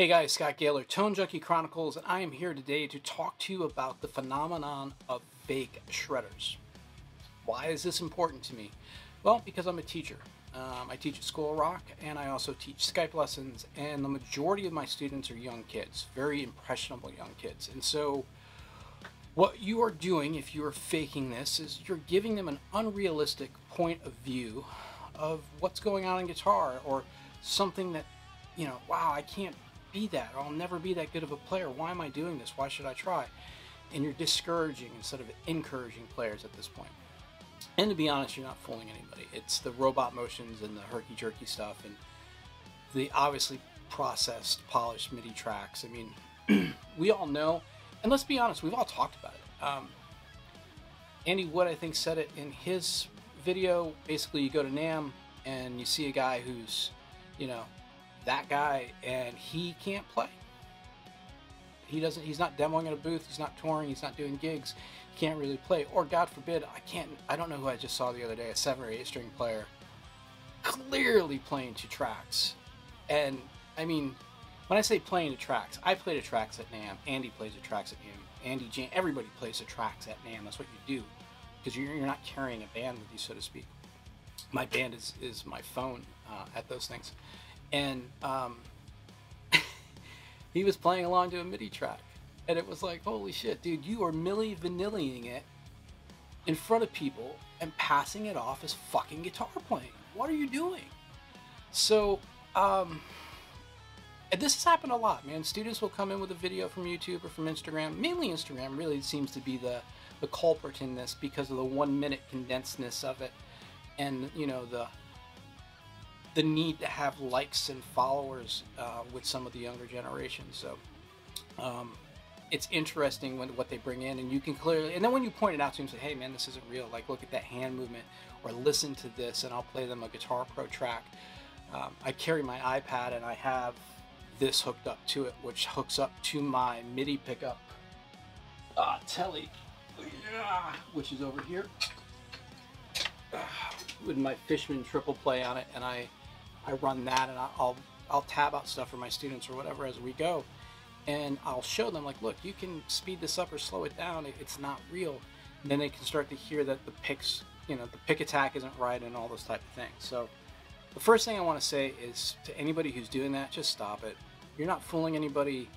Hey guys, Scott Gaylor, Tone Junkie Chronicles, and I am here today to talk to you about the phenomenon of fake shredders. Why is this important to me? Well, because I'm a teacher. I teach at School of Rock, and I also teach Skype lessons, and the majority of my students are young kids, very impressionable young kids. And so what you are doing if you are faking this is you're giving them an unrealistic point of view of what's going on in guitar, or something that, wow, I can't be that. I'll never be that good of a player. Why am I doing this? Why should I try? And you're discouraging instead of encouraging players at this point. And to be honest, you're not fooling anybody. It's the robot motions and the herky-jerky stuff and the obviously processed, polished MIDI tracks. I mean, we all know, and let's be honest, we've all talked about it. Andy Wood, I think, said it in his video. Basically, you go to NAMM and you see a guy who's, that guy, and he can't play. He's not demoing at a booth, he's not touring, he's not doing gigs, he can't really play. Or God forbid, I don't know who I just saw the other day, a 7 or 8 string player clearly playing 2 tracks. And I mean, when I say playing the tracks, I play the tracks at NAMM, Andy plays the tracks at NAMM, everybody plays the tracks at NAMM. That's what you do, because you're not carrying a band with you, so to speak. My band is my phone at those things. And he was playing along to a MIDI track, and it was like, holy shit, dude, you are Milli Vanilliing it in front of people and passing it off as fucking guitar playing. What are you doing? So, and this has happened a lot, man. Students will come in with a video from YouTube or from Instagram. Mainly Instagram really seems to be the culprit in this, because of the 1 minute condensedness of it, and the need to have likes and followers with some of the younger generations. So it's interesting what they bring in, and you can clearly, and then when you point it out to them, say, hey man, this isn't real, like look at that hand movement, or listen to this, and I'll play them a Guitar Pro track. I carry my iPad and I have this hooked up to it, which hooks up to my MIDI pickup telly, which is over here, with my Fishman triple play on it, and I run that, and I'll tab out stuff for my students or whatever as we go, and I'll show them, like, look, you can speed this up or slow it down, it's not real. And then they can start to hear that the picks, the pick attack isn't right, and all those type of things. So the first thing I want to say is, to anybody who's doing that, just stop it. You're not fooling anybody.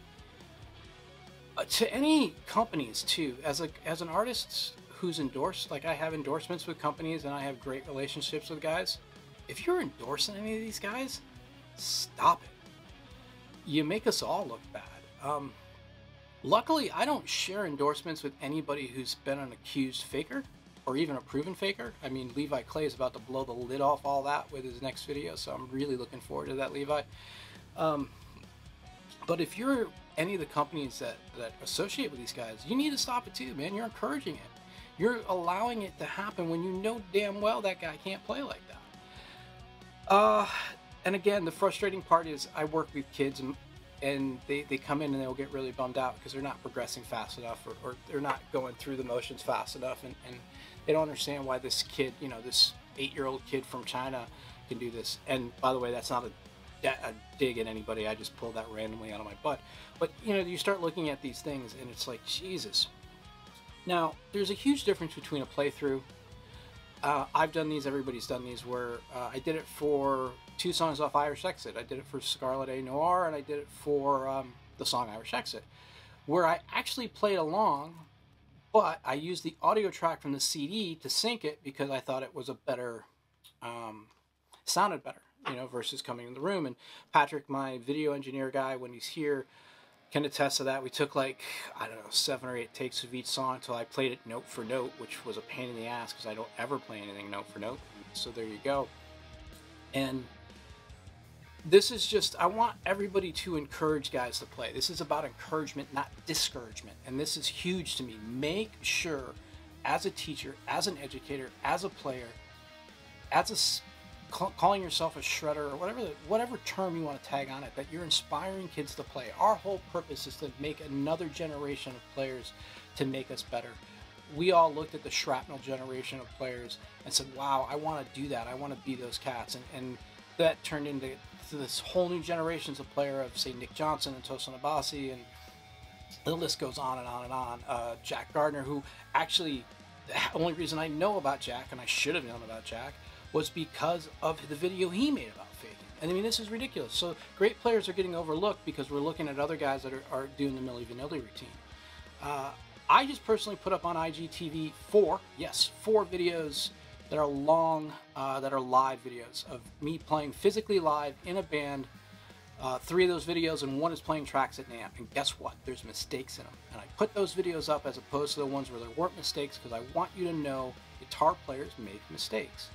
To any companies too, as an artist who's endorsed, like I have endorsements with companies and I have great relationships with guys. If you're endorsing any of these guys, stop it. You make us all look bad. Luckily, I don't share endorsements with anybody who's been an accused faker or even a proven faker. I mean, Levi Clay is about to blow the lid off all that with his next video, so I'm really looking forward to that, Levi. But if you're any of the companies that associate with these guys, you need to stop it too, man. You're encouraging it. You're allowing it to happen when you know damn well that guy can't play like that. And again, the frustrating part is I work with kids, and they come in and they'll get really bummed out because they're not progressing fast enough, or they're not going through the motions fast enough, and they don't understand why this kid, this 8-year-old kid from China can do this. And by the way, that's not a dig at anybody. I just pulled that randomly out of my butt. But you start looking at these things and it's like, Jesus. Now, there's a huge difference between a playthrough. I've done these, everybody's done these, where I did it for 2 songs off Irish Exit. I did it for Scarlet A Noir, and I did it for the song Irish Exit, where I actually played along, but I used the audio track from the CD to sync it because I thought it was a better, sounded better, versus coming in the room. And Patrick, my video engineer guy, when he's here, can attest to that. We took like, I don't know, 7 or 8 takes of each song until I played it note for note, which was a pain in the ass because I don't ever play anything note for note. So there you go. And this is just, I want everybody to encourage guys to play. This is about encouragement, not discouragement. And this is huge to me. Make sure, as a teacher, as an educator, as a player, as calling yourself a shredder, or whatever term you want to tag on it, that you're inspiring kids to play. Our whole purpose is to make another generation of players to make us better. We all looked at the shrapnel generation of players and said, wow, I want to do that. I want to be those cats. And that turned into to this whole new generations of player of, say, Nick Johnson and Tosin Abasi, and the list goes on and on and on. Jack Gardner, who actually, the only reason I know about Jack, and I should have known about Jack, was because of the video he made about faking. And I mean, this is ridiculous. So great players are getting overlooked because we're looking at other guys that are doing the Milli Vanilli routine. I just personally put up on IGTV 4 videos that are long, that are live videos of me playing physically live in a band. 3 of those videos, and 1 is playing tracks at NAMP. And guess what? There's mistakes in them. And I put those videos up as opposed to the ones where there weren't mistakes, because I want you to know guitar players make mistakes.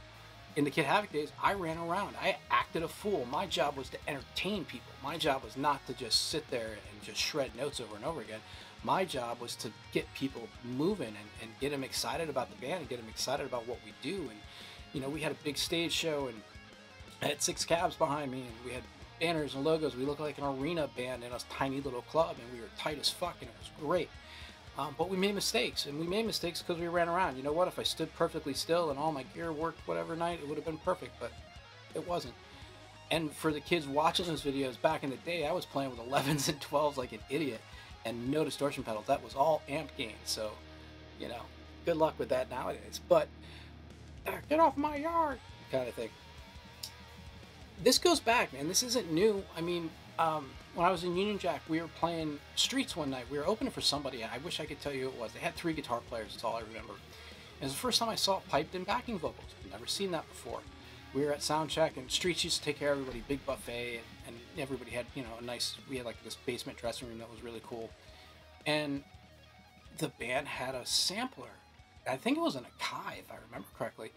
In the Kid Havoc days, I ran around. I acted a fool. My job was to entertain people. My job was not to just sit there and just shred notes over and over again. My job was to get people moving and get them excited about the band and get them excited about what we do. And, you know, we had a big stage show, and I had 6 cabs behind me, and we had banners and logos. We looked like an arena band in a tiny little club, and we were tight as fuck, and it was great. But we made mistakes, and we made mistakes because we ran around. You know what? If I stood perfectly still and all my gear worked whatever night, it would have been perfect, but it wasn't. And for the kids watching those videos, back in the day, I was playing with 11s and 12s like an idiot, and no distortion pedals. That was all amp gain, so, you know, good luck with that nowadays. But, get off my yard, kind of thing. This goes back, man. This isn't new. I mean, when I was in Union Jack, we were playing Streets one night. We were opening for somebody, and I wish I could tell you who it was. They had 3 guitar players. That's all I remember. It was the first time I saw piped in backing vocals. I've never seen that before. We were at sound check, and Streets used to take care of everybody. Big buffet, and everybody had, you know, a nice. We had like this basement dressing room that was really cool, and the band had a sampler. I think it was an Akai, if I remember correctly,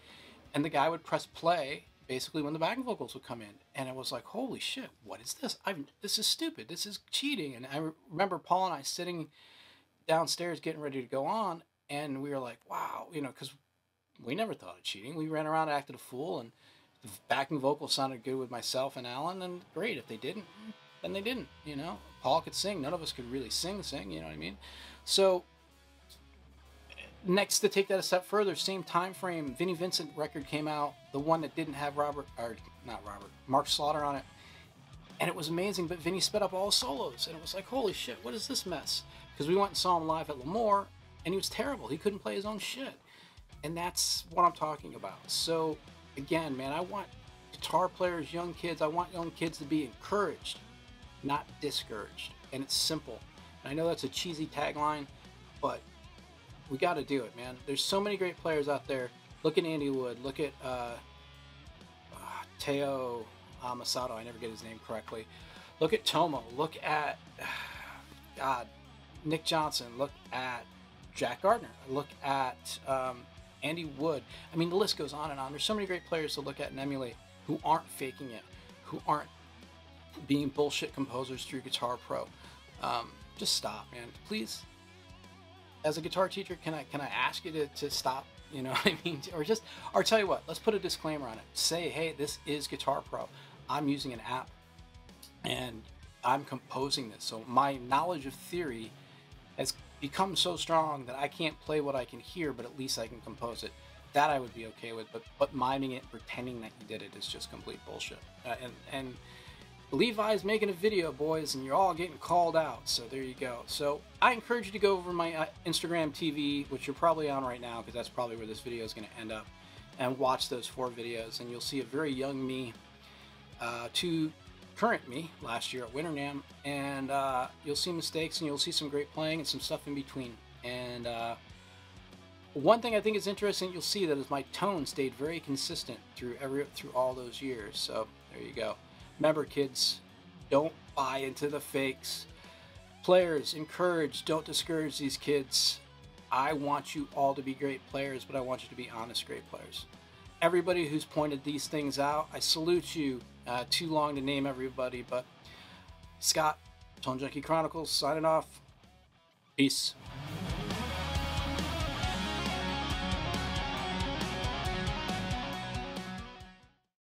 and the guy would press play basically when the backing vocals would come in, and it was like, holy shit, what is this? This is stupid. This is cheating. And I remember Paul and I sitting downstairs getting ready to go on, and we were like, wow, you know, because we never thought of cheating. We ran around, acted a fool, and the backing vocals sounded good with myself and Alan, and great. If they didn't, then they didn't, you know. Paul could sing. None of us could really sing, you know what I mean? So next, to take that a step further, same time frame, Vinnie Vincent record came out, the one that didn't have Mark Slaughter on it, and it was amazing. But Vinnie sped up all the solos, and it was like, holy shit, what is this mess? Because we went and saw him live at Lemoore, and he was terrible. He couldn't play his own shit, and that's what I'm talking about. So again, man, I want guitar players, young kids, I want young kids to be encouraged, not discouraged. And it's simple. And I know that's a cheesy tagline, but we got to do it, man. There's so many great players out there. Look at Andy Wood. Look at Teo Masato. I never get his name correctly. Look at Tomo. Look at Nick Johnson. Look at Jack Gardner. Look at Andy Wood. I mean, the list goes on and on. There's so many great players to look at and emulate who aren't faking it, who aren't being bullshit composers through Guitar Pro. Just stop, man. Please. As a guitar teacher, can I ask you to stop? You know what I mean? Or tell you what, let's put a disclaimer on it. Say, hey, this is Guitar Pro. I'm using an app, and I'm composing this. So my knowledge of theory has become so strong that I can't play what I can hear, but at least I can compose it. That I would be okay with. But miming it, pretending that you did it, is just complete bullshit. And Levi's making a video, boys, and you're all getting called out. So there you go. So I encourage you to go over my Instagram TV, which you're probably on right now, because that's probably where this video is going to end up, and watch those 4 videos, and you'll see a very young me to current me last year at Winter NAMM, and you'll see mistakes, and you'll see some great playing and some stuff in between. And one thing I think is interesting, you'll see that is my tone stayed very consistent through all those years. So there you go. Remember, kids, don't buy into the fakes. Players, encourage, don't discourage these kids. I want you all to be great players, but I want you to be honest, great players. Everybody who's pointed these things out, I salute you. Too long to name everybody, but Scott, Tone Junkie Chronicles, signing off. Peace.